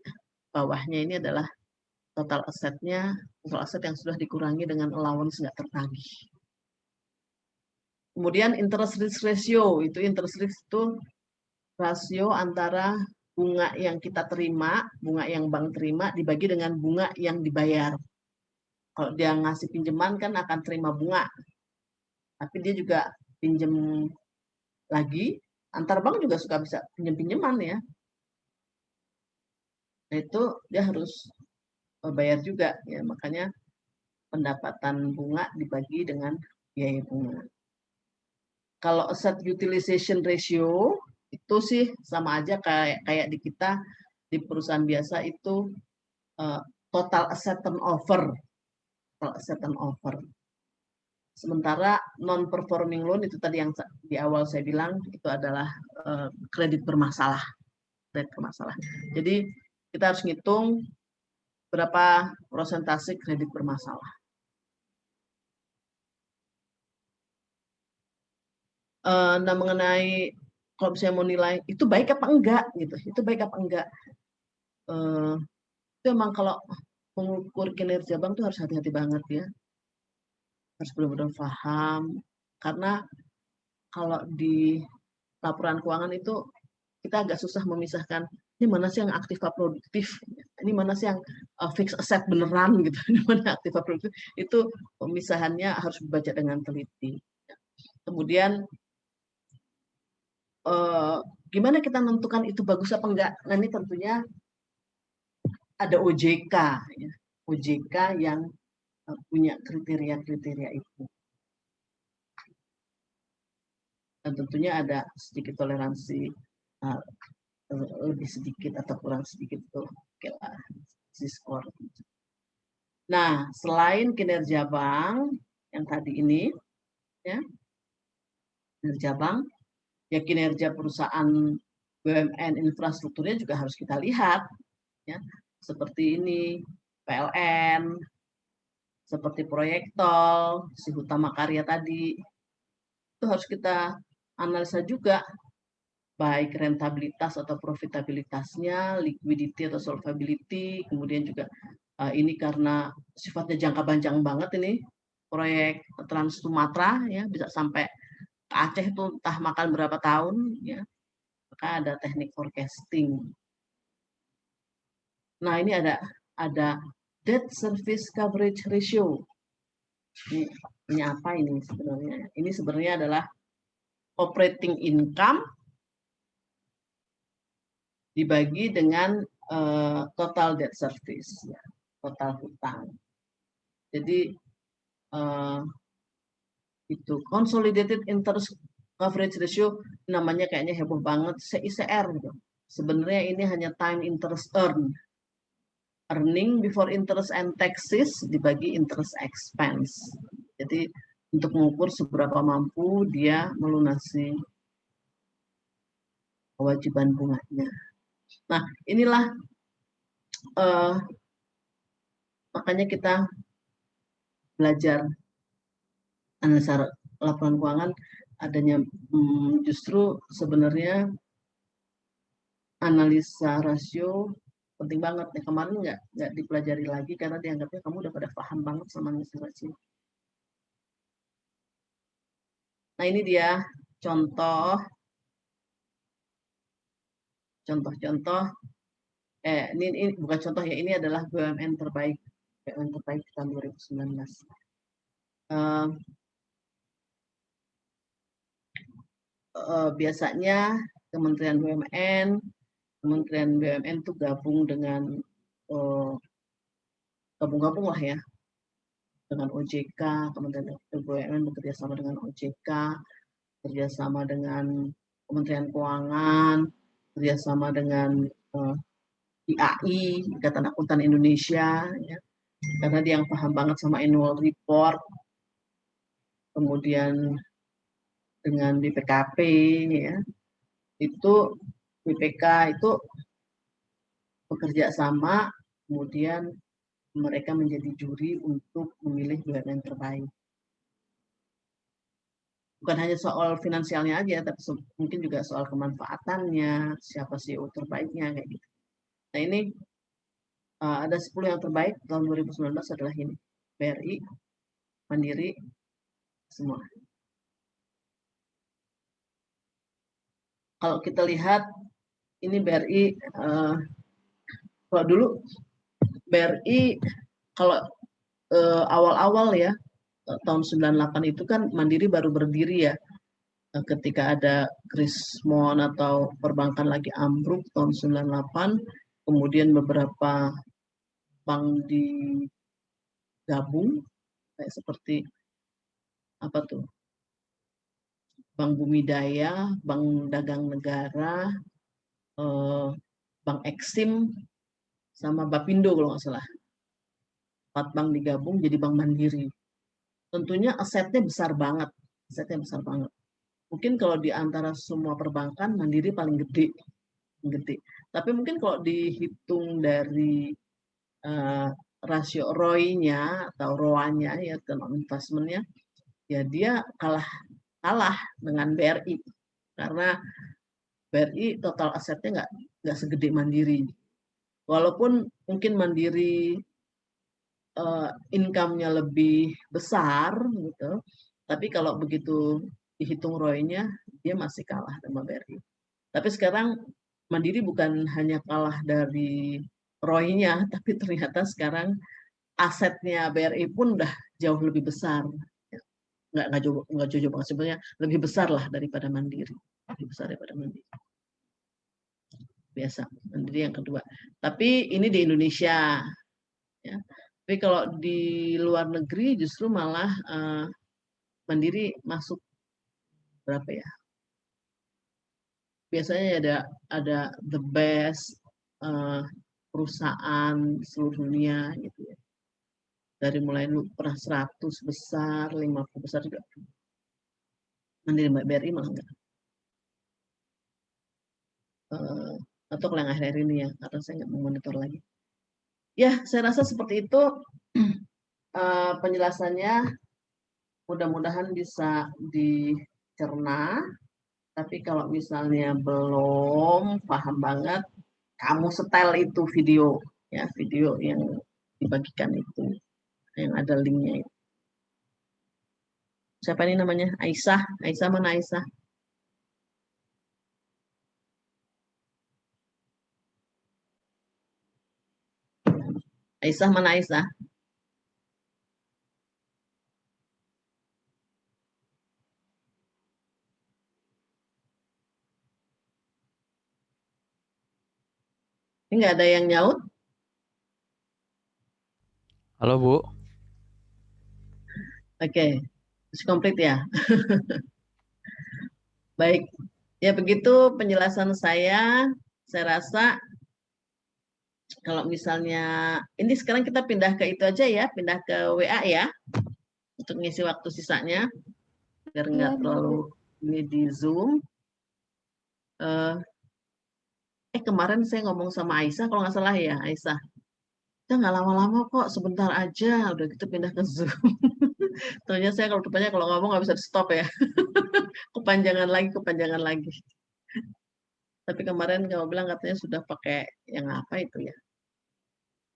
bawahnya ini adalah total asetnya, total aset yang sudah dikurangi dengan allowance nggak tertagih. Kemudian interest risk ratio, itu interest risk itu rasio antara bunga yang kita terima, bunga yang bank terima dibagi dengan bunga yang dibayar. Kalau dia ngasih pinjaman kan akan terima bunga, tapi dia juga pinjam lagi, antar bank juga suka bisa pinjam-pinjaman ya. Nah itu dia harus bayar juga ya, makanya pendapatan bunga dibagi dengan biaya bunga. Kalau asset utilization ratio itu sih sama aja kayak di kita di perusahaan biasa itu total asset turnover. Total asset turnover. Sementara non performing loan itu tadi yang di awal saya bilang itu adalah kredit bermasalah. Kredit bermasalah. Jadi kita harus ngitung berapa persentase kredit bermasalah. Nah mengenai kalau misalnya mau nilai itu baik apa enggak gitu, itu baik apa enggak, itu emang kalau mengukur kinerja bank tuh harus hati-hati banget ya, harus benar-benar paham, karena kalau di laporan keuangan itu kita agak susah memisahkan ini mana sih yang aktif produktif, ini mana sih yang fixed asset beneran gitu, ini mana aktif produktif, itu pemisahannya harus dibaca dengan teliti. Kemudian gimana kita menentukan itu bagus apa enggak? Nah ini tentunya ada OJK, ya. OJK yang punya kriteria-kriteria itu. Dan tentunya ada sedikit toleransi lebih sedikit atau kurang sedikit tuh, skor. Nah selain kinerja bank yang tadi ini, ya kinerja bank, ya kinerja perusahaan BUMN infrastrukturnya juga harus kita lihat, ya seperti ini PLN, seperti proyek tol, si Hutama Karya tadi, itu harus kita analisa juga, baik rentabilitas atau profitabilitasnya, liquidity atau solvability, kemudian juga ini karena sifatnya jangka panjang banget ini, proyek Trans Sumatera ya bisa sampai ke Aceh itu entah makan berapa tahun, ya, maka ada teknik forecasting. Nah, ini ada debt service coverage ratio. Ini apa ini sebenarnya? Ini sebenarnya adalah operating income dibagi dengan total debt service, ya, total hutang. Jadi itu consolidated interest coverage ratio, namanya kayaknya heboh banget, CICR gitu. Sebenarnya ini hanya time interest earning before interest and taxes dibagi interest expense. Jadi untuk mengukur seberapa mampu dia melunasi kewajiban bunganya. Nah, inilah makanya kita belajar analisa laporan keuangan, adanya justru sebenarnya analisa rasio penting banget. Ya, kemarin nggak dipelajari lagi karena dianggapnya kamu udah pada paham banget sama analisa rasio. Nah, ini dia contoh-contoh. Ini bukan contoh ya, ini adalah BUMN terbaik tahun 2019. Biasanya Kementerian BUMN itu gabung dengan gabung lah ya dengan OJK. Kementerian BUMN bekerja sama dengan OJK, kerjasama dengan Kementerian Keuangan, kerjasama dengan IAI, Ikatan Akuntan Indonesia, ya, karena dia yang paham banget sama annual report, kemudian dengan BPKP, ya, itu BPK itu bekerja sama, kemudian mereka menjadi juri untuk memilih BUMN terbaik. Bukan hanya soal finansialnya aja, tapi mungkin juga soal kemanfaatannya, siapa CEO terbaiknya, kayak gitu. Nah, ini ada 10 yang terbaik tahun 2019 adalah ini. BRI, Mandiri, semua. Kalau kita lihat, ini BRI, kalau dulu BRI, kalau awal-awal ya, tahun 98 itu kan Mandiri baru berdiri ya, ketika ada krismon atau perbankan lagi ambruk tahun 98, kemudian beberapa bank digabung, kayak seperti apa tuh, Bank Bumi Daya, Bank Dagang Negara, Bank Eksim, sama Bapindo kalau nggak salah. 4 bank digabung jadi Bank Mandiri. Tentunya asetnya besar banget. Mungkin kalau di antara semua perbankan, Mandiri paling gede. Tapi mungkin kalau dihitung dari rasio ROI-nya atau ROA-nya, ya, return on investment-nya, ya dia kalah dengan BRI. Karena BRI total asetnya nggak segede Mandiri. Walaupun mungkin Mandiri income-nya lebih besar gitu, tapi kalau begitu dihitung ROI-nya dia masih kalah sama BRI. Tapi sekarang Mandiri bukan hanya kalah dari ROI-nya, tapi ternyata sekarang asetnya BRI pun udah jauh lebih besar. Nggak jauh banget sebenarnya, lebih besar lah daripada Mandiri. Lebih besar daripada Mandiri. Biasa, Mandiri yang kedua. Tapi ini di Indonesia. Ya. Tapi kalau di luar negeri justru malah Mandiri masuk berapa ya? Biasanya ada the best perusahaan seluruh dunia gitu ya. Dari mulai pernah 100 besar, 50 besar juga. Mandiri BRI malah enggak. Atau kalau yang akhir-akhir ini ya, karena saya nggak memonitor lagi. Ya, saya rasa seperti itu penjelasannya. Mudah-mudahan bisa dicerna. Tapi kalau misalnya belum paham banget, kamu setel itu video, ya, video yang dibagikan itu, yang ada linknya itu. Siapa ini namanya? Aisyah. Aisyah mana Aisyah? Aisyah mana Aisyah? Ini nggak ada yang nyaut? Halo Bu. Oke, komplit ya. Baik, ya begitu penjelasan saya. Saya rasa kalau misalnya ini sekarang kita pindah ke itu aja ya, pindah ke WA ya, untuk ngisi waktu sisanya, biar nggak terlalu ini di Zoom. Kemarin saya ngomong sama Aisyah, kalau nggak salah ya Aisyah. Kita nggak lama-lama kok, sebentar aja, udah gitu pindah ke Zoom. Ternyata saya kalau rupanya kalau ngomong nggak bisa di stop ya. Kepanjangan lagi. Tapi kemarin kamu bilang katanya sudah pakai yang apa itu ya.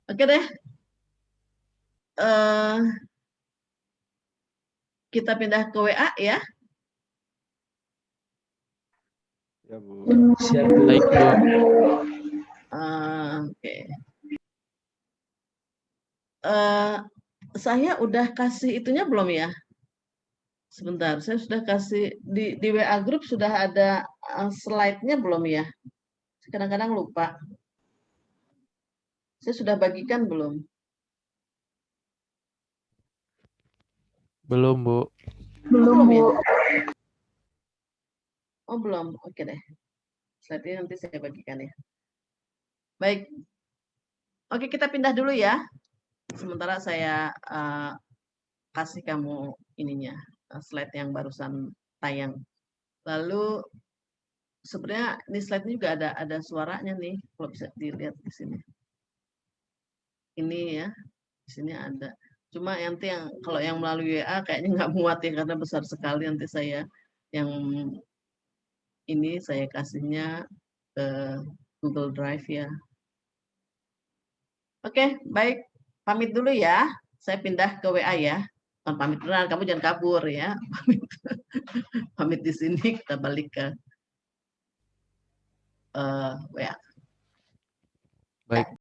Oke deh. Kita pindah ke WA ya. Ya Bu. Siap baik Bu. Oke. Saya udah kasih itunya belum ya? Sebentar, saya sudah kasih di WA grup sudah ada slide-nya belum ya? Kadang-kadang lupa. Saya sudah bagikan belum? Belum Bu. Belum ya? Oh belum, oke deh. Slide-nya nanti saya bagikan ya. Baik. Oke, kita pindah dulu ya. Sementara saya kasih kamu ininya, slide yang barusan tayang. Lalu sebenarnya di slide ini juga ada suaranya nih, kalau bisa dilihat di sini. Ini ya, di sini ada. Cuma nanti yang kalau yang melalui WA kayaknya nggak muat ya karena besar sekali. Nanti saya yang ini saya kasihnya ke Google Drive ya. Oke, baik. Pamit dulu ya. Saya pindah ke WA ya. Bukan pamit beneran, kamu jangan kabur ya. Pamit di sini, kita balik ke WA. Baik.